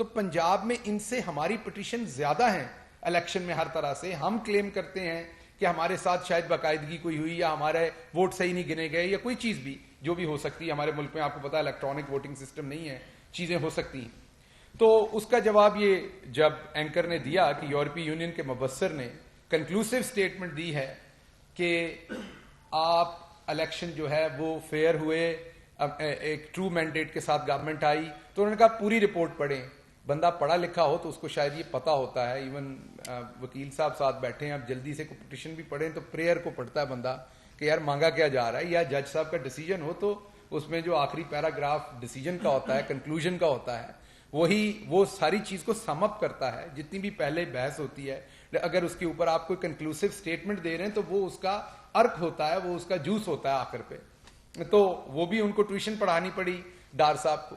تو پنجاب میں ان سے ہماری پٹیشن زیادہ ہیں الیکشن میں ہر طرح سے. ہم کلیم کرتے ہیں کہ ہمارے ساتھ شاید باقاعدگی کوئی ہوئی یا ہمارے ووٹ صحیح نہیں گنے گئے یا کوئی چیز بھی جو بھی ہو سکتی ہے. ہمارے ملک میں آپ کو پتا الیکٹرانک ووٹنگ سسٹم نہیں ہے, چیزیں ہو سکتی ہیں. تو اس کا جواب یہ جب اینکر نے دیا کہ یورپی یونین کے مبصر نے کنکلوسیو سٹیٹمنٹ دی ہے کہ آپ الیکشن جو ہے وہ فیئر ہوئے, ایک ٹرو مینڈیٹ کے ساتھ گورنمنٹ آئی, تو انہوں نے کہا پوری رپورٹ پڑھیں. بندہ پڑھا لکھا ہو تو اس کو شاید یہ پتا ہوتا ہے. ایون وکیل صاحب ساتھ بیٹھے ہیں, اب جلدی سے کوئی پٹیشن بھی پڑھیں تو پریئر کو پڑھتا ہے بندہ کہ یار مانگا کیا جا رہا ہے, یا جج صاحب کا ڈیسیجن ہو تو اس میں جو آخری پیراگراف ڈیسیجن کا ہوتا ہے, کنکلوژن کا ہوتا ہے, وہی وہ ساری چیز کو سم اپ کرتا ہے. جتنی بھی پہلے بحث ہوتی ہے اگر اس کے اوپر آپ کوئی کنکلوسیو سٹیٹمنٹ دے رہے ہیں تو وہ اس کا ارک ہوتا ہے, وہ اس کا جوس ہوتا ہے آخر پہ. تو وہ بھی ان کو ٹیوشن پڑھانی پڑی ڈار صاحب کو.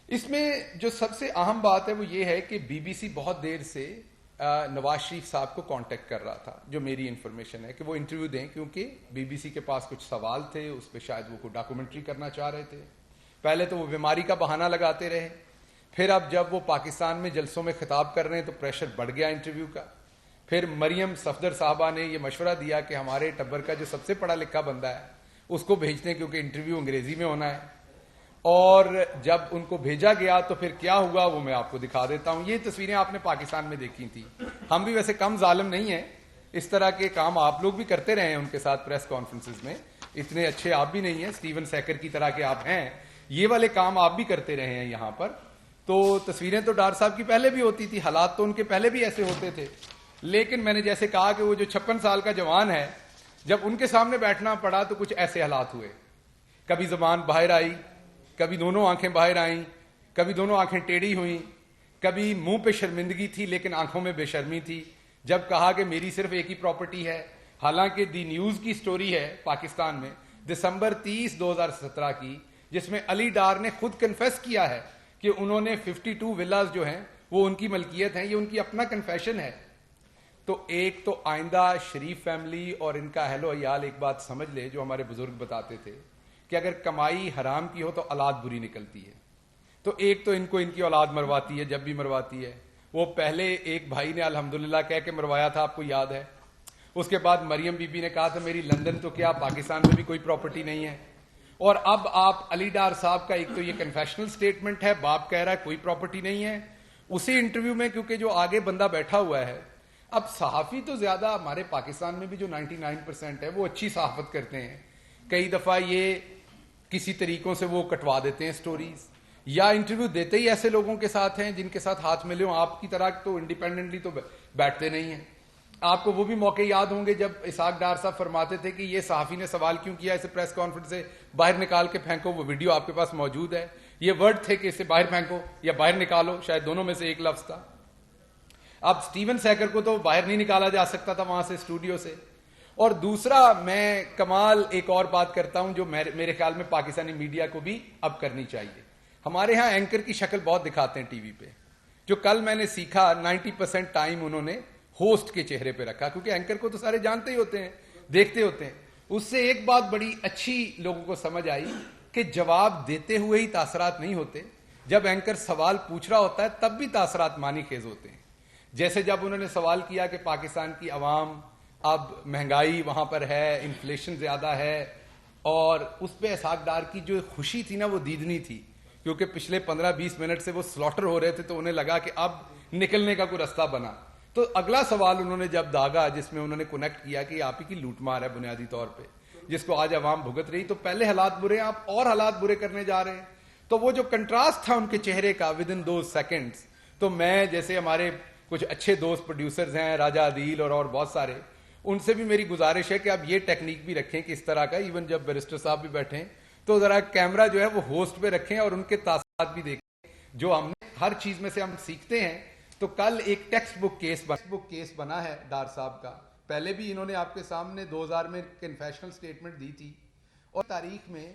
اس میں جو سب سے اہم بات ہے وہ یہ ہے کہ بی بی سی بہت دیر سے نواز شریف صاحب کو کانٹیکٹ کر رہا تھا, جو میری انفارمیشن ہے کہ وہ انٹرویو دیں, کیونکہ بی بی سی کے پاس کچھ سوال تھے, اس پہ شاید وہ کوئی ڈاکومنٹری کرنا چاہ رہے تھے. پہلے تو وہ بیماری کا بہانہ لگاتے رہے, پھر اب جب وہ پاکستان میں جلسوں میں خطاب کر رہے ہیں تو پریشر بڑھ گیا انٹرویو کا. پھر مریم صفدر صاحبہ نے یہ مشورہ دیا کہ ہمارے ٹبر کا جو سب سے پڑھا لکھا بندہ ہے اس کو بھیجتے ہیں کیونکہ انٹرویو انگریزی میں ہونا ہے. اور جب ان کو بھیجا گیا تو پھر کیا ہوا وہ میں آپ کو دکھا دیتا ہوں. یہ تصویریں آپ نے پاکستان میں دیکھی تھی. ہم بھی ویسے کم ظالم نہیں ہیں, اس طرح کے کام آپ لوگ بھی کرتے رہے ہیں ان کے ساتھ پریس کانفرنسز میں, اتنے اچھے آپ بھی نہیں ہیں, اسٹیون سیکر کی طرح کے آپ ہیں, یہ والے کام آپ بھی کرتے رہے ہیں یہاں پر. تو تصویریں تو ڈار صاحب کی پہلے بھی ہوتی تھی, حالات تو ان کے پہلے بھی ایسے ہوتے تھے, لیکن میں نے جیسے کہا کہ وہ جو 56 سال کا جوان ہے, جب ان کے سامنے بیٹھنا پڑا تو کچھ ایسے حالات ہوئے. کبھی زبان باہر آئی, کبھی دونوں آنکھیں باہر آئیں, کبھی دونوں آنکھیں ٹیڑھی ہوئیں, کبھی منہ پہ شرمندگی تھی لیکن آنکھوں میں بے شرمی تھی جب کہا کہ میری صرف ایک ہی پراپرٹی ہے. حالانکہ دی نیوز کی سٹوری ہے پاکستان میں دسمبر 30 2017 کی, جس میں علی ڈار نے خود کنفیس کیا ہے کہ انہوں نے 52 ولاز جو ہیں وہ ان کی ملکیت ہیں, یہ ان کی اپنا کنفیشن ہے. تو ایک تو آئندہ شریف فیملی اور ان کا اہل و عیال ایک بات سمجھ لے جو ہمارے بزرگ بتاتے تھے کہ اگر کمائی حرام کی ہو تو اولاد بری نکلتی ہے. تو ایک تو ان کو ان کی اولاد مرواتی ہے, جب بھی مرواتی ہے. وہ پہلے ایک بھائی نے الحمدللہ کہہ کے مروایا تھا, آپ کو یاد ہے. اس کے بعد مریم بی بی نے کہا تھا میری لندن تو کیا پاکستان میں بھی کوئی پراپرٹی نہیں ہے. اور اب آپ علی ڈار صاحب کا ایک تو یہ کنفیشنل سٹیٹمنٹ ہے, باپ کہہ رہا ہے کوئی پراپرٹی نہیں ہے. اسی انٹرویو میں کیونکہ جو آگے بندہ بیٹھا ہوا ہے, اب صحافی تو زیادہ ہمارے پاکستان میں بھی جو 99% ہے وہ اچھی صحافت کرتے ہیں. کئی دفعہ یہ کسی طریقوں سے وہ کٹوا دیتے ہیں سٹوریز, یا انٹرویو دیتے ہی ایسے لوگوں کے ساتھ ہیں جن کے ساتھ ہاتھ ملے ہوں. آپ کی طرح تو انڈیپینڈنٹلی تو بیٹھتے نہیں ہیں. آپ کو وہ بھی موقع یاد ہوں گے جب اسحاق ڈار صاحب فرماتے تھے کہ یہ صحافی نے سوال کیوں کیا, اسے پریس کانفرنس سے باہر نکال کے پھینکو. وہ ویڈیو آپ کے پاس موجود ہے. یہ ورڈ تھے کہ اسے باہر پھینکو یا باہر نکالو, شاید دونوں میں سے ایک لفظ تھا. اب اسٹیون سیکر کو تو باہر نہیں نکالا جا سکتا تھا وہاں سے, اسٹوڈیو سے. اور دوسرا میں کمال ایک اور بات کرتا ہوں جو میرے خیال میں پاکستانی میڈیا کو بھی اب کرنی چاہیے. ہمارے ہاں اینکر کی شکل بہت دکھاتے ہیں ٹی وی پہ, جو کل میں نے سیکھا 90% ٹائم انہوں نے ہوسٹ کے چہرے پہ رکھا, کیونکہ اینکر کو تو سارے جانتے ہی ہوتے ہیں, دیکھتے ہوتے ہیں. اس سے ایک بات بڑی اچھی لوگوں کو سمجھ آئی کہ جواب دیتے ہوئے ہی تاثرات نہیں ہوتے, جب اینکر سوال پوچھ رہا ہوتا ہے تب بھی تاثرات معنی خیز ہوتے ہیں. جیسے جب انہوں نے سوال کیا کہ پاکستان کی عوام اب مہنگائی وہاں پر ہے, انفلیشن زیادہ ہے, اور اس پہ اسحاق ڈار کی جو خوشی تھی نا وہ دیدنی تھی, کیونکہ پچھلے 15-20 منٹ سے وہ سلاٹر ہو رہے تھے تو انہیں لگا کہ اب نکلنے کا کوئی رستہ بنا. تو اگلا سوال انہوں نے جب داغا جس میں انہوں نے کنیکٹ کیا کہ آپ ہی کی لوٹ مار ہے بنیادی طور پہ, جس کو آج عوام بھگت رہی, تو پہلے حالات برے ہیں, آپ اور حالات برے کرنے جا رہے ہیں. تو وہ جو کنٹراسٹ تھا ان کے چہرے کا ود ان دوز سیکنڈز, تو میں جیسے ہمارے کچھ اچھے دوست پروڈیوسرز ہیں راجہ عدیل اور بہت سارے, ان سے بھی میری گزارش ہے کہ آپ یہ ٹیکنیک بھی رکھیں کہ اس طرح کا, ایون جب بیرسٹر صاحب بھی بیٹھیں تو ذرا کیمرہ جو ہے وہ ہوسٹ پہ رکھیں اور ان کے تاثرات بھی دیکھیں. جو ہم نے ہر چیز میں سے ہم سیکھتے ہیں. تو کل ایک ٹیکسٹ بک کیس بنا ہے ڈار صاحب کا, پہلے بھی انہوں نے آپ کے سامنے 2000 میں کنفیشنل سٹیٹمنٹ دی تھی. اور تاریخ میں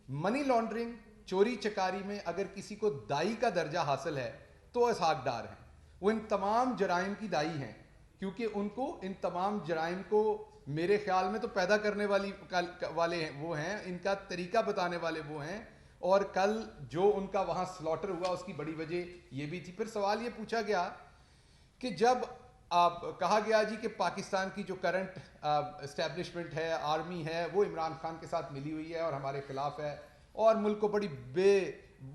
منی لانڈرنگ, چوری چکاری میں اگر کسی کو دائی کا درجہ حاصل ہے تو اسحاق ڈار ہیں. وہ ان تمام جرائم کی دائی ہیں, کیونکہ ان کو ان تمام جرائم کو میرے خیال میں تو پیدا کرنے والے ہیں وہ ہیں, ان کا طریقہ بتانے والے وہ ہیں, اور کل جو ان کا وہاں سلاٹر ہوا اس کی بڑی وجہ یہ بھی تھی. پھر سوال یہ پوچھا گیا کہ جب کہا گیا جی کہ پاکستان کی جو کرنٹ اسٹیبلشمنٹ ہے, آرمی ہے, وہ عمران خان کے ساتھ ملی ہوئی ہے اور ہمارے خلاف ہے اور ملک کو بڑی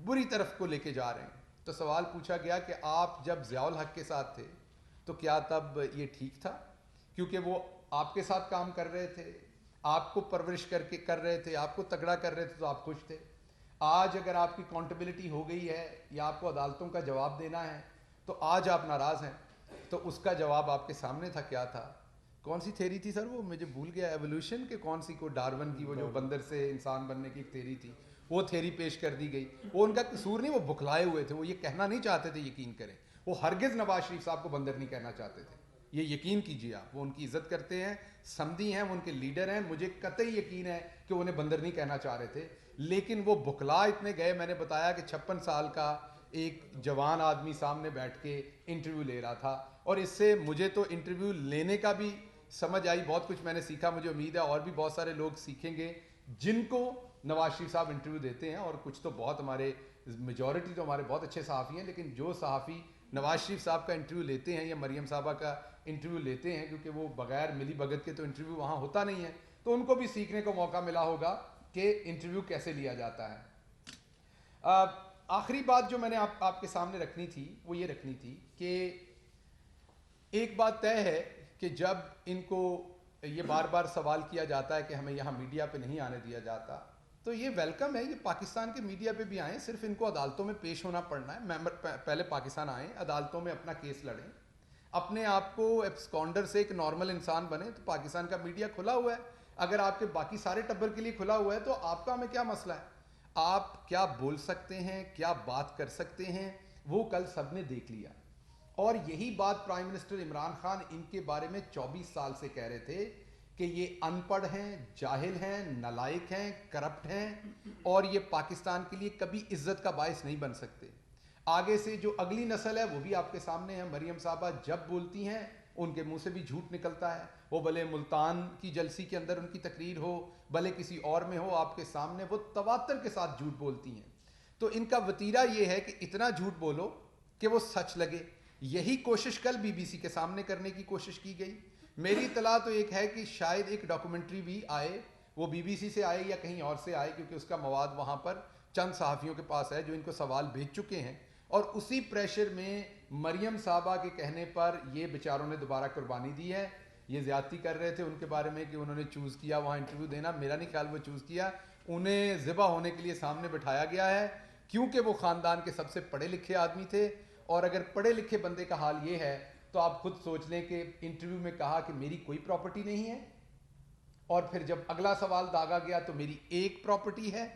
بری طرف کو لے کے جا رہے ہیں. تو سوال پوچھا گیا کہ آپ جب ضیاء الحق کے ساتھ تھے تو کیا تب یہ ٹھیک تھا؟ کیونکہ وہ آپ کے ساتھ کام کر رہے تھے, آپ کو پرورش کر رہے تھے, آپ کو تگڑا کر رہے تھے, تو آپ خوش تھے. آج اگر آپ کی اکاؤنٹیبلٹی ہو گئی ہے یا آپ کو عدالتوں کا جواب دینا ہے تو آج آپ ناراض ہیں. تو اس کا جواب آپ کے سامنے تھا. کیا تھا؟ کون سی تھیری تھی سر وہ, مجھے بھول گیا, ایولیوشن کے کون سی کو, ڈارون کی, وہ جو بندر سے انسان بننے کی ایک تھیری تھی, وہ تھیری پیش کر دی گئی. وہ ان کا قصور نہیں, وہ بکھلائے ہوئے تھے, وہ یہ کہنا نہیں چاہتے تھے, یقین کریں وہ ہرگز نواز شریف صاحب کو بندر نہیں کہنا چاہتے تھے, یہ یقین کیجیے آپ. وہ ان کی عزت کرتے ہیں, سمدھی ہیں, وہ ان کے لیڈر ہیں, مجھے قطعی یقین ہے کہ انہیں بندر نہیں کہنا چاہ رہے تھے, لیکن وہ بکھلا اتنے گئے. میں نے بتایا کہ 56 سال کا ایک جوان آدمی سامنے بیٹھ کے انٹرویو لے رہا تھا, اور اس سے مجھے تو انٹرویو لینے کا بھی سمجھ آئی, بہت کچھ میں نے سیکھا. مجھے امید ہے اور بھی بہت سارے لوگ سیکھیں گے جن کو نواز شریف صاحب انٹرویو دیتے ہیں, اور کچھ تو بہت ہمارے میجورٹی تو ہمارے بہت اچھے صحافی ہیں, لیکن جو صحافی نواز شریف صاحب کا انٹرویو لیتے ہیں یا مریم صاحبہ کا انٹرویو لیتے ہیں, کیونکہ وہ بغیر ملی بھگت کے تو انٹرویو وہاں ہوتا نہیں ہے, تو ان کو بھی سیکھنے کو موقع ملا ہوگا کہ انٹرویو کیسے لیا جاتا ہے. آخری بات جو میں نے آپ کے سامنے رکھنی تھی وہ یہ رکھنی تھی کہ ایک بات طے ہے کہ جب ان کو یہ بار بار سوال کیا جاتا ہے کہ ہمیں یہاں میڈیا پہ نہیں آنے دیا جاتا, تو یہ ویلکم ہے, یہ پاکستان کے میڈیا پہ بھی آئیں, صرف ان کو عدالتوں میں پیش ہونا پڑنا ہے. پہلے پاکستان آئیں, عدالتوں میں اپنا کیس لڑیں, اپنے آپ کو ایبسکانڈر سے ایک نارمل انسان بنے. تو پاکستان کا میڈیا کھلا ہوا ہے, اگر آپ کے باقی سارے ٹبر کے لیے کھلا ہوا ہے تو آپ کا ہمیں کیا مسئلہ ہے؟ آپ کیا بول سکتے ہیں, کیا بات کر سکتے ہیں, وہ کل سب نے دیکھ لیا. اور یہی بات پرائم منسٹر عمران خان ان کے بارے میں 24 سال سے کہہ رہے تھے کہ یہ ان پڑھ ہیں, جاہل ہیں, نالائق ہیں, کرپٹ ہیں, اور یہ پاکستان کے لیے کبھی عزت کا باعث نہیں بن سکتے. آگے سے جو اگلی نسل ہے وہ بھی آپ کے سامنے ہے. مریم صاحبہ جب بولتی ہیں ان کے منہ سے بھی جھوٹ نکلتا ہے, وہ بھلے ملتان کی جلسی کے اندر ان کی تقریر ہو, بھلے کسی اور میں ہو, آپ کے سامنے وہ تواتر کے ساتھ جھوٹ بولتی ہیں. تو ان کا وتیرہ یہ ہے کہ اتنا جھوٹ بولو کہ وہ سچ لگے. یہی کوشش کل بی بی سی کے سامنے کرنے کی کوشش کی گئی. میری اطلاع تو ایک ہے کہ شاید ایک ڈاکومنٹری بھی آئے, وہ بی بی سی سے آئے یا کہیں اور سے آئے, کیونکہ اس کا مواد وہاں پر چند صحافیوں کے پاس ہے جو ان کو سوال بھیج چکے ہیں, اور اسی پریشر میں مریم صاحبہ کے کہنے پر یہ بیچاروں نے دوبارہ قربانی دی ہے. یہ زیادتی کر رہے تھے ان کے بارے میں کہ انہوں نے چوز کیا وہاں انٹرویو دینا. میرا نہیں خیال وہ چوز کیا, انہیں ذبح ہونے کے لیے سامنے بٹھایا گیا ہے, کیونکہ وہ خاندان کے سب سے پڑھے لکھے آدمی تھے. اور اگر پڑھے لکھے بندے کا حال یہ ہے تو آپ خود سوچ لیں کہ انٹرویو میں کہا کہ میری کوئی پراپرٹی نہیں ہے, اور پھر جب اگلا سوال داغا گیا تو میری ایک پراپرٹی ہے,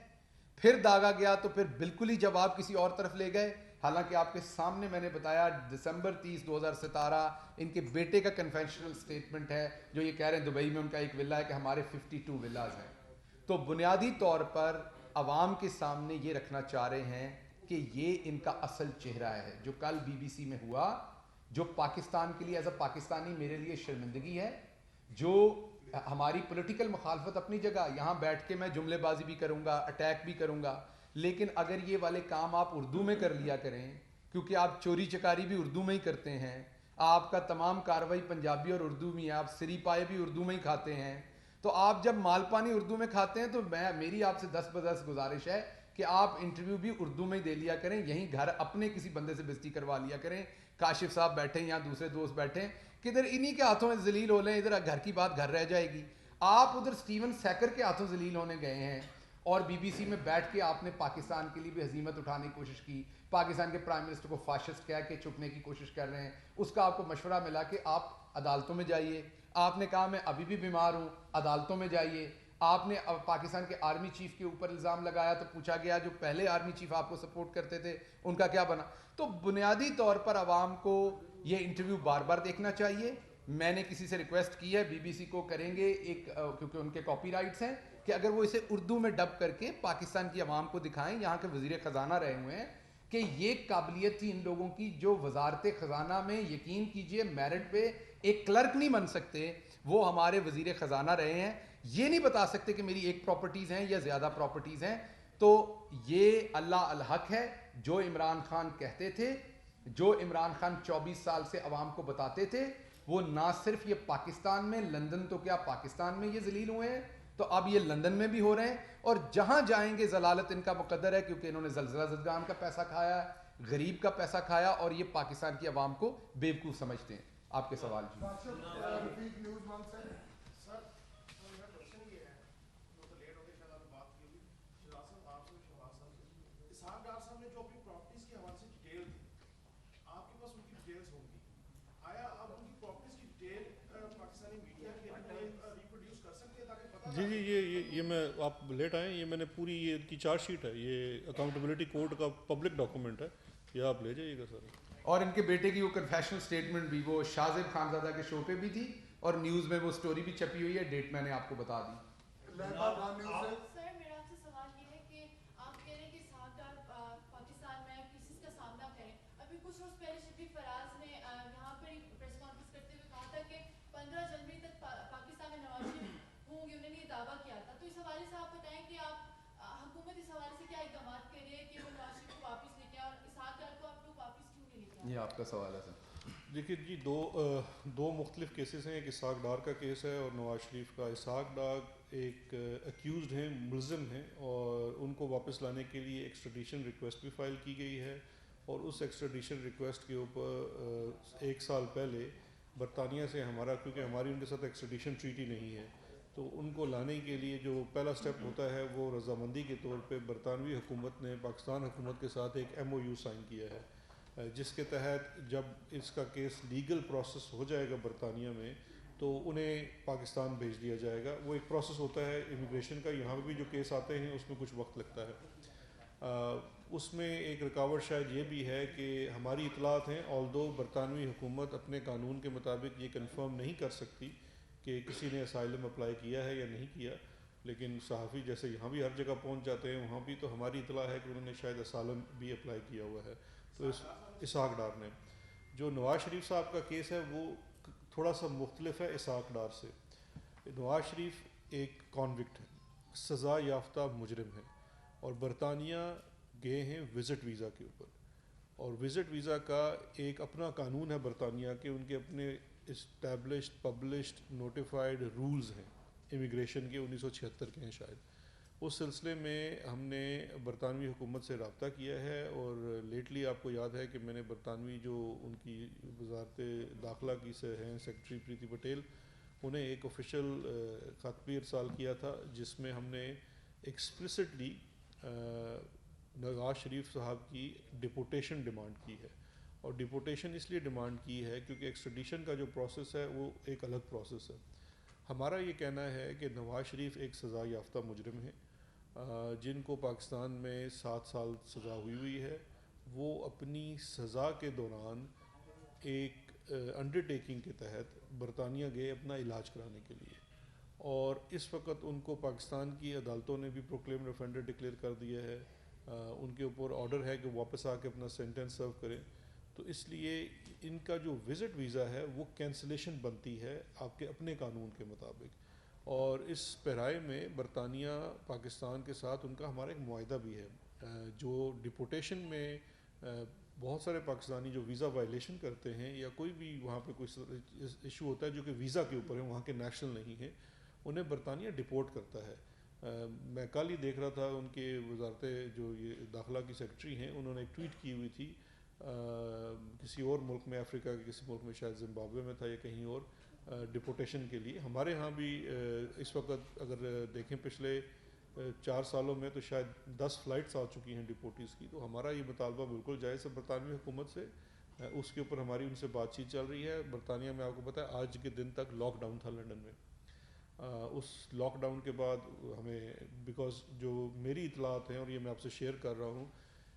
پھر داغا گیا تو پھر بالکل ہی جواب کسی اور طرف لے گئے. حالانکہ آپ کے سامنے میں نے بتایا دسمبر 30, 2017 ان کے بیٹے کا کنفیشنل سٹیٹمنٹ ہے جو یہ کہہ رہے ہیں دبئی میں ان کا ایک ولا ہے کہ ہمارے 52 ولاز ہیں. تو بنیادی طور پر عوام کے سامنے یہ رکھنا چاہ رہے ہیں کہ یہ ان کا اصل چہرہ ہے. جو کل بی بی سی میں ہوا, جو پاکستان کے لیے ایز اے پاکستانی میرے لیے شرمندگی ہے. جو ہماری پولیٹیکل مخالفت اپنی جگہ, یہاں بیٹھ کے میں جملے بازی بھی کروں گا, اٹیک بھی کروں گا, لیکن اگر یہ والے کام آپ اردو میں کر لیا کریں, کیونکہ آپ چوری چکاری بھی اردو میں ہی کرتے ہیں, آپ کا تمام کاروائی پنجابی اور اردو میں ہے, آپ سری پائے بھی اردو میں ہی کھاتے ہیں, تو آپ جب مال پانی اردو میں کھاتے ہیں تو میری آپ سے 10 بدس گزارش ہے کہ آپ انٹرویو بھی اردو میں ہی دے لیا کریں. یہیں گھر اپنے کسی بندے سے بےزتی کروا لیا کریں. کاشف صاحب بیٹھیں یا دوسرے دوست بیٹھیں, کدھر انہی کے ہاتھوں میں ذلیل ہو لیں, ادھر گھر کی بات گھر رہ جائے گی. آپ ادھر سٹیون سیکر کے ہاتھوں ذلیل ہونے گئے ہیں, اور بی بی سی میں بیٹھ کے آپ نے پاکستان کے لیے بھی ہزیمت اٹھانے کی کوشش کی. پاکستان کے پرائم منسٹر کو فاشسٹ کہہ کے چھپنے کی کوشش کر رہے ہیں. اس کا آپ کو مشورہ ملا کہ آپ عدالتوں میں جائیے. آپ نے کہا میں ابھی بھی بیمار ہوں, عدالتوں میں جائیے. آپ نے پاکستان کے آرمی چیف کے اوپر الزام لگایا تو پوچھا گیا جو پہلے آرمی چیف آپ کو سپورٹ کرتے تھے ان کا کیا بنا. تو بنیادی طور پر عوام کو یہ انٹرویو بار بار دیکھنا چاہیے. میں نے کسی سے ریکویسٹ کی ہے, بی بی سی کو کریں گے ایک, کیونکہ ان کے کاپی رائٹس ہیں, کہ اگر وہ اسے اردو میں ڈب کر کے پاکستان کی عوام کو دکھائیں. یہاں کے وزیر خزانہ رہے ہوئے ہیں کہ یہ قابلیت تھی ان لوگوں کی جو وزارت خزانہ میں, یقین کیجئے میرٹ پہ ایک کلرک نہیں بن سکتے, وہ ہمارے وزیر خزانہ رہے ہیں. یہ نہیں بتا سکتے کہ میری ایک پراپرٹیز ہیں یا زیادہ پراپرٹیز ہیں. تو یہ اللہ الحق ہے جو عمران خان کہتے تھے، جو عمران خان 24 سال سے عوام کو بتاتے تھے، وہ نہ صرف یہ پاکستان میں، لندن تو کیا پاکستان میں یہ ذلیل ہوئے ہیں، تو اب یہ لندن میں بھی ہو رہے ہیں، اور جہاں جائیں گے ضلالت ان کا مقدر ہے، کیونکہ انہوں نے زلزلہ زدگان کا پیسہ کھایا، غریب کا پیسہ کھایا، اور یہ پاکستان کی عوام کو بیوقوف سمجھتے ہیں. آپ کے سوال جی. اسحاق ڈار صاحب نے جو اپنی پراپرٹیز کے حوالے سے ڈیٹیل دی، آپ کے پاس ان کی ڈیٹیلز ہوں گی، آیا آپ ان کی پراپرٹیز کی ڈیٹیل پاکستانی میڈیا کے لیے ریپروڈیوس کر سکتے ہیں تاکہ پتہ؟ جی یہ میں آپ لیٹ آئے ہیں، یہ میں نے پوری یہ کی چارج شیٹ ہے، یہ اکاؤنٹیبلٹی کوڈ کا پبلک ڈاکومنٹ ہے، یہ آپ لے جائیے گا سر. اور ان کے بیٹے کی وہ کنفیشنل سٹیٹمنٹ بھی وہ شاہ زیب خانزادہ کے شو پہ بھی تھی، اور نیوز میں وہ سٹوری بھی چھپی ہوئی ہے، ڈیٹ میں نے آپ کو بتا دی. سر میرا آپ سے سوال یہ ہے کہ آپ کہہ رہے ہیں کہ اسحاق ڈار پاکستان میں کیسز کا سامنا کریں. ابھی کچھ روز پہلے شفیق فراز نے یہاں پر پریس کانفرنس کرتے ہوئے کہا تھا کہ 15 جنوری تک پاکستان میں نواز شریف ہوں گے، انہوں نے یہ دعویٰ کیا تھا. تو اس حوالے سے آپ بتائیں کہ آپ حکومت اس حوالے سے کیا اقدامات کر رہی ہے کہ وہ نواز شریف کو واپس لے کے آئے، اور اسحاق ڈار کو آپ لوگ واپس کیوں نہیں لے کے آئے؟ یہ آپ کا سوال ہے سر. دیکھیے جی، دو مختلف کیسز ہیں، ایک اسحاق ڈار کا کیس ہے اور نواز شریف کا. اسحاق ڈار ایک ایکیوزڈ ہیں، ملزم ہیں، اور ان کو واپس لانے کے لیے ایکسٹریڈیشن ریکویسٹ بھی فائل کی گئی ہے، اور اس ایکسٹریڈیشن ریکویسٹ کے اوپر 1 سال پہلے برطانیہ سے ہمارا، کیونکہ ہماری ان کے ساتھ ایکسٹریڈیشن ٹریٹی نہیں ہے، تو ان کو لانے کے لیے جو پہلا سٹیپ ہوتا ہے وہ رضامندی کے طور پہ برطانوی حکومت نے پاکستان حکومت کے ساتھ ایک MOU سائن کیا ہے، جس کے تحت جب اس کا کیس لیگل پروسیس ہو جائے گا برطانیہ میں تو انہیں پاکستان بھیج دیا جائے گا. وہ ایک پروسیس ہوتا ہے امیگریشن کا، یہاں بھی جو کیس آتے ہیں اس میں کچھ وقت لگتا ہے. اس میں ایک رکاوٹ شاید یہ بھی ہے کہ ہماری اطلاعات ہیں، آلدو برطانوی حکومت اپنے قانون کے مطابق یہ کنفرم نہیں کر سکتی کہ کسی نے اسائلم اپلائی کیا ہے یا نہیں کیا، لیکن صحافی جیسے یہاں بھی ہر جگہ پہنچ جاتے ہیں، وہاں بھی تو ہماری اطلاع ہے کہ انہوں نے شاید اسائلم بھی اپلائی کیا ہوا ہے. تو اسحاق ڈار نے. جو نواز شریف صاحب کا کیس ہے وہ تھوڑا سا مختلف ہے اسحاق ڈار سے. نواز شریف ایک کانوکٹ ہے، سزا یافتہ مجرم ہے، اور برطانیہ گئے ہیں وزٹ ویزا کے اوپر، اور وزٹ ویزا کا ایک اپنا قانون ہے برطانیہ کے، ان کے اپنے اسٹیبلشڈ پبلشڈ نوٹیفائڈ رولز ہیں امیگریشن کے، 1976 کے ہیں شاید. اس سلسلے میں ہم نے برطانوی حکومت سے رابطہ کیا ہے، اور لیٹلی آپ کو یاد ہے کہ میں نے برطانوی جو ان کی وزارت داخلہ کی سے ہیں سیکرٹری پریتی پٹیل، انہیں ایک آفیشیل خط بھی ارسال کیا تھا جس میں ہم نے ایکسپلسٹلی نواز شریف صاحب کی ڈپورٹیشن ڈیمانڈ کی ہے. اور ڈپورٹیشن اس لیے ڈیمانڈ کی ہے کیونکہ ایکسٹریڈیشن کا جو پروسیس ہے وہ ایک الگ پروسیس ہے. ہمارا یہ کہنا ہے کہ نواز شریف ایک سزا یافتہ مجرم ہیں جن کو پاکستان میں 7 سال سزا ہوئی ہے. وہ اپنی سزا کے دوران ایک انڈرٹیکنگ کے تحت برطانیہ گئے اپنا علاج کرانے کے لیے، اور اس وقت ان کو پاکستان کی عدالتوں نے بھی پروکلیم ریفرنڈر ڈکلیئر کر دیا ہے، ان کے اوپر آرڈر ہے کہ واپس آ کے اپنا سینٹنس سرو کریں. تو اس لیے ان کا جو وزٹ ویزا ہے وہ کینسلیشن بنتی ہے آپ کے اپنے قانون کے مطابق. اور اس پیرائے میں برطانیہ پاکستان کے ساتھ ان کا ہمارا ایک معاہدہ بھی ہے. جو ڈپورٹیشن میں بہت سارے پاکستانی جو ویزا وائلیشن کرتے ہیں یا کوئی بھی وہاں پہ کوئی ایشو ہوتا ہے جو کہ ویزا کے اوپر ہے، وہاں کے نیشنل نہیں ہیں، انہیں برطانیہ ڈپورٹ کرتا ہے. میں کل ہی دیکھ رہا تھا ان کے وزارت جو یہ داخلہ کی سیکرٹری ہیں، انہوں نے ایک ٹویٹ کی ہوئی تھی کسی اور ملک میں، افریقہ کے کسی ملک میں، شاید زمبابوے میں تھا یا کہیں اور، ڈپورٹیشن کے لیے. ہمارے ہاں بھی اس وقت اگر دیکھیں پچھلے 4 سالوں میں تو شاید 10 فلائٹس آ چکی ہیں ڈپورٹیز کی. تو ہمارا یہ مطالبہ بالکل جائز ہے برطانوی حکومت سے، اس کے اوپر ہماری ان سے بات چیت چل رہی ہے. برطانیہ میں آپ کو پتہ ہے آج کے دن تک لاک ڈاؤن تھا لنڈن میں. اس لاک ڈاؤن کے بعد ہمیں، بیکاز جو میری اطلاعات ہیں اور یہ میں آپ سے شیئر کر رہا ہوں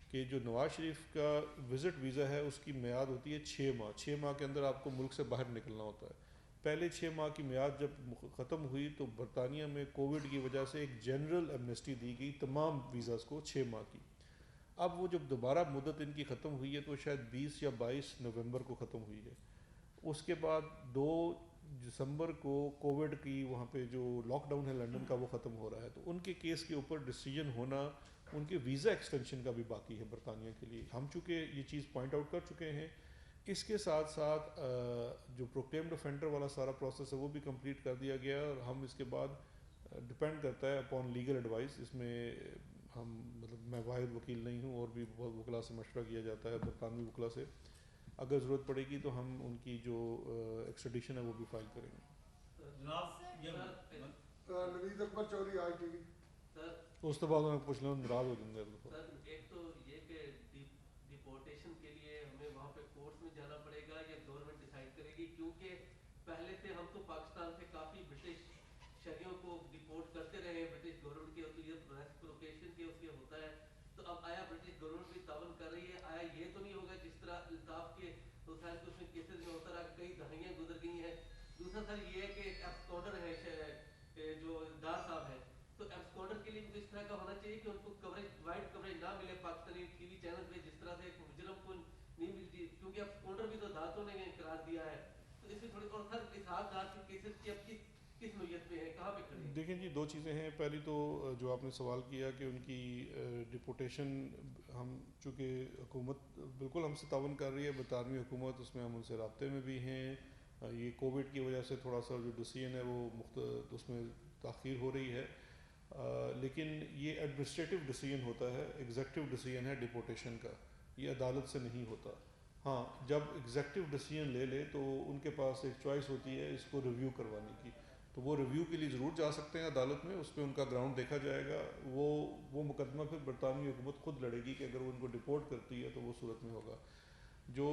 کہ جو نواز شریف کا وزٹ ویزا ہے اس کی میعاد ہوتی ہے 6 ماہ. 6 ماہ کے اندر آپ کو ملک سے باہر نکلنا ہوتا ہے. پہلے 6 ماہ کی میعاد جب ختم ہوئی تو برطانیہ میں کووڈ کی وجہ سے ایک جنرل ایمنسٹی دی گئی تمام ویزاز کو 6 ماہ کی. اب وہ جب دوبارہ مدت ان کی ختم ہوئی ہے تو شاید 20 یا 22 نومبر کو ختم ہوئی ہے. اس کے بعد 2 دسمبر کو کووڈ کی وہاں پہ جو لاک ڈاؤن ہے لنڈن کا وہ ختم ہو رہا ہے. تو ان کے کیس کے اوپر ڈیسیجن ہونا ان کے ویزا ایکسٹینشن کا بھی باقی ہے برطانیہ کے لیے. ہم چونکہ یہ چیز پوائنٹ آؤٹ کر چکے ہیں. اس کے ساتھ ساتھ جو پروکلیمڈ افینڈر والا سارا پروسیس ہے وہ بھی کمپلیٹ کر دیا گیا ہے, اور ہم اس کے بعد ڈپینڈ کرتا ہے اپون لیگل ایڈوائس. اس میں ہم مطلب میں واحد وکیل نہیں ہوں, اور بھی بہت وکلا سے مشورہ کیا جاتا ہے برطانوی وکلا سے. اگر ضرورت پڑے گی تو ہم ان کی جو ایکسٹریڈیشن ہے وہ بھی فائل کریں گے. جناب یہ نوید اکبر چودھری آئی ٹی وی. اس کے بعد میں پوچھ لوں, ناراض ہو جائیں گے. سر ایک تو یہ کہ ڈیپورٹیشن کے لیے ہمیں وہاں پہ کورٹس میں جانا پڑے گا یا گورنمنٹ ڈیسائیڈ کرے گی, کیونکہ پہلے سے ہم تو پاکستان سے کافی برٹش شہریوں کو ڈیپورٹ کرتے رہے ہیں برٹش گورنمنٹ کی, ہوتی ہے ریسپروکیشن کے اس کے ہوتا ہے. تو اب آیا برٹش گورنمنٹ بھی تعاون کر رہی ہے, آیا یہ تو نہیں ہوگا جس طرح الطاف کے حسین کو اس میں کیسز میں ہوتا رہا, کئی دہائیاں گزر گئی ہیں. دوسرا سر یہ ہے کہ ایک ایبسکونڈر ہے جو دار صاحب ہے, تو ایبسکونڈر کے لیے بھی اس طرح کا ہونا چاہیے کہ ان کو کوریج وائڈ کوریج نہ ملے پاکستانی ٹی وی چینل پہ, جس طرح سے ایک مجرم کو نہیں ملتی, کیونکہ ایبسکونڈر بھی تو دانتوں نے قرار دیا ہے. تو اس میں تھوڑی اور سر اسحاق ڈار کے کیسز کی اب کس نوعیت پہ ہیں, کہاں پہ کھڑے ہیں؟ دیکھیں جی, دو چیزیں ہیں. پہلی تو جو آپ نے سوال کیا کہ ان کی ڈپورٹیشن, ہم چونکہ حکومت بالکل ہم سے تعاون کر رہی ہے, برطانوی حکومت, اس میں ہم ان سے رابطے میں بھی ہیں. یہ کووڈ کی وجہ سے تھوڑا سا جو ڈیسیژن ہے وہ اس میں تاخیر ہو رہی ہے, لیکن یہ ایڈمنسٹریٹو ڈیسیژن ہوتا ہے, ایگزیکٹو ڈیسیژن ہے ڈپورٹیشن کا, یہ عدالت سے نہیں ہوتا. ہاں, جب ایگزیکٹو ڈیسیژن لے لے تو ان کے پاس ایک چوائس ہوتی ہے اس کو ریویو کروانے کی, تو وہ ریویو کے لیے ضرور جا سکتے ہیں عدالت میں, اس پہ ان کا گراؤنڈ دیکھا جائے گا. وہ مقدمہ پھر برطانوی حکومت خود لڑے گی کہ اگر وہ ان کو ڈپورٹ کرتی ہے تو وہ صورت میں ہوگا. جو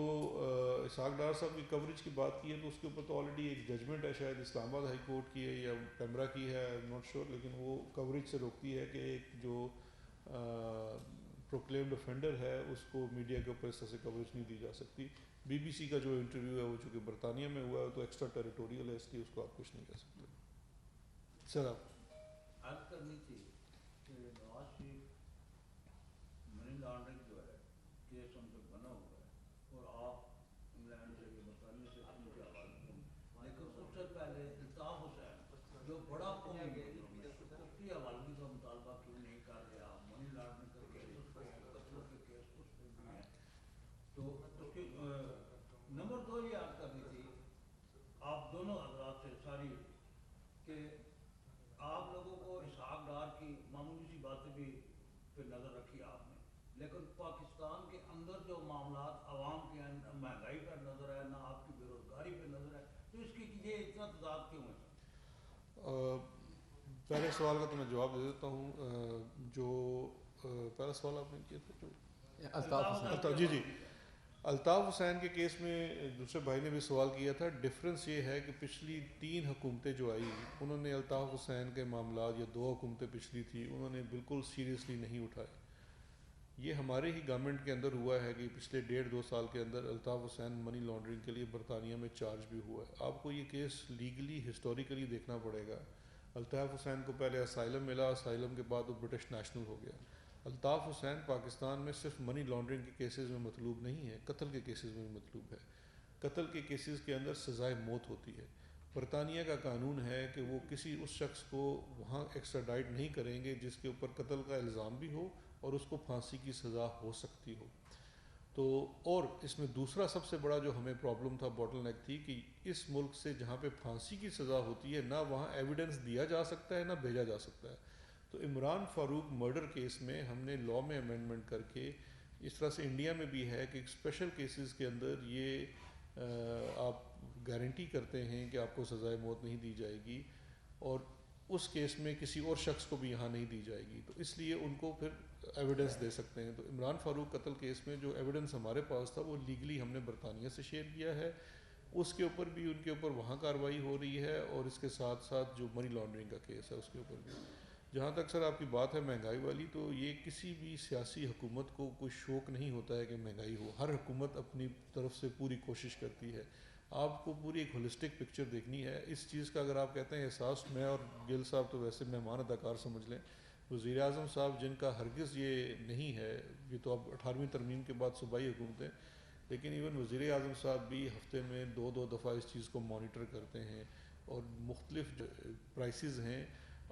اسحاق ڈار صاحب کی کوریج کی بات کی ہے تو اس کے اوپر تو آلریڈی ایک ججمنٹ ہے, شاید اسلام آباد ہائی کورٹ کی ہے یا پیمرا کی ہے, آئی ایم ناٹ شیور, لیکن وہ کوریج سے روکتی ہے کہ ایک جو پروکلیمڈ افینڈر ہے اس کو میڈیا کے اوپر اس طرح سے کوریج نہیں دی جا سکتی. بی بی سی کا جو انٹرویو ہے وہ چونکہ برطانیہ میں ہوا ہے تو ایکسٹرا ٹیریٹوریل ہے, اس کی اس کو آپ کچھ نہیں کہہ سکتے. سر آپ عرض کرنی تھی کہ نواز شریف منی لانڈرنگ جو ہے کیس ان پہ بنا ہوا ہے, اور آپ انگلینڈ سے یا برطانیہ سے ان کے حوالے کریں, لیکن اس سے پہلے الطاف حسین جو بڑا قومی مجرم ہے اس کی حوالگی کا مطالبہ کیوں نہیں کر رہے آپ؟ منی لانڈرنگ کا کیس اس پہ ہے, قتلوں کے کیس اس پہ بھی ہیں. تو اس کی نمبر دو یہ عرض کرنی تھی آپ دونوں حضرات سے ساری کہ آپ لوگوں کو اسحاق ڈار کی معمولی سی باتیں بھی پہ نظر رکھی آپ نے, لیکن پاکستان کے اندر جو معاملات عوام کے مہنگائی پر نظر ہے, نہ آپ کی بے روزگاری پہ نظر ہے, تو اس کی یہ اتنا تضاد کیوں ہے؟ پہلے سوال کا تو میں جواب دے دیتا ہوں. جو پہلا سوال آپ نے کیا تھا جو الطاف جی الطاف حسین کے کیس میں دوسرے بھائی نے بھی سوال کیا تھا. ڈفرینس یہ ہے کہ پچھلی 3 حکومتیں جو آئی انہوں نے الطاف حسین کے معاملات, یا 2 حکومتیں پچھلی تھی, انہوں نے بالکل سیریسلی نہیں اٹھائے. یہ ہمارے ہی گورنمنٹ کے اندر ہوا ہے کہ پچھلے 1.5-2 سال کے اندر الطاف حسین منی لانڈرنگ کے لیے برطانیہ میں چارج بھی ہوا ہے. آپ کو یہ کیس لیگلی ہسٹوریکلی دیکھنا پڑے گا. الطاف حسین کو پہلے اسائلم ملا, اسائلم کے بعد وہ برٹش نیشنل ہو گیا. الطاف حسین پاکستان میں صرف منی لانڈرنگ کے کیسز میں مطلوب نہیں ہے, قتل کے کیسز میں بھی مطلوب ہے. قتل کے کیسز کے اندر سزائے موت ہوتی ہے. برطانیہ کا قانون ہے کہ وہ کسی اس شخص کو وہاں ایکسٹراڈائٹ نہیں کریں گے جس کے اوپر قتل کا الزام بھی ہو اور اس کو پھانسی کی سزا ہو سکتی ہو. تو اور اس میں دوسرا سب سے بڑا جو ہمیں پرابلم تھا, باٹل نیک تھی, کہ اس ملک سے جہاں پہ پھانسی کی سزا ہوتی ہے نہ وہاں ایویڈنس دیا جا سکتا ہے نہ بھیجا جا سکتا ہے. تو عمران فاروق مرڈر کیس میں ہم نے لاء میں امینڈمنٹ کر کے, اس طرح سے انڈیا میں بھی ہے کہ اسپیشل کیسز کے اندر یہ آپ گارنٹی کرتے ہیں کہ آپ کو سزائے موت نہیں دی جائے گی, اور اس کیس میں کسی اور شخص کو بھی یہاں نہیں دی جائے گی. تو اس لیے ان کو پھر ایویڈنس دے سکتے ہیں. تو عمران فاروق قتل کیس میں جو ایویڈنس ہمارے پاس تھا وہ لیگلی ہم نے برطانیہ سے شیئر کیا ہے, اس کے اوپر بھی ان کے اوپر وہاں کارروائی ہو رہی ہے, اور اس کے ساتھ ساتھ جو منی لانڈرنگ کا کیس ہے اس کے اوپر بھی. جہاں تک سر آپ کی بات ہے مہنگائی والی, تو یہ کسی بھی سیاسی حکومت کو کوئی شوق نہیں ہوتا ہے کہ مہنگائی ہو. ہر حکومت اپنی طرف سے پوری کوشش کرتی ہے. آپ کو پوری ایک ہولسٹک پکچر دیکھنی ہے اس چیز کا. اگر آپ کہتے ہیں احساس, میں اور گل صاحب تو ویسے مہمان اداکار سمجھ لیں, وزیر اعظم صاحب جن کا ہرگز یہ نہیں ہے, یہ تو اب 18ویں ترمیم کے بعد صوبائی حکومتیں, لیکن ایون وزیر اعظم صاحب بھی ہفتے میں 2 دفعہ اس چیز کو مانیٹر کرتے ہیں, اور مختلف جو پرائسز ہیں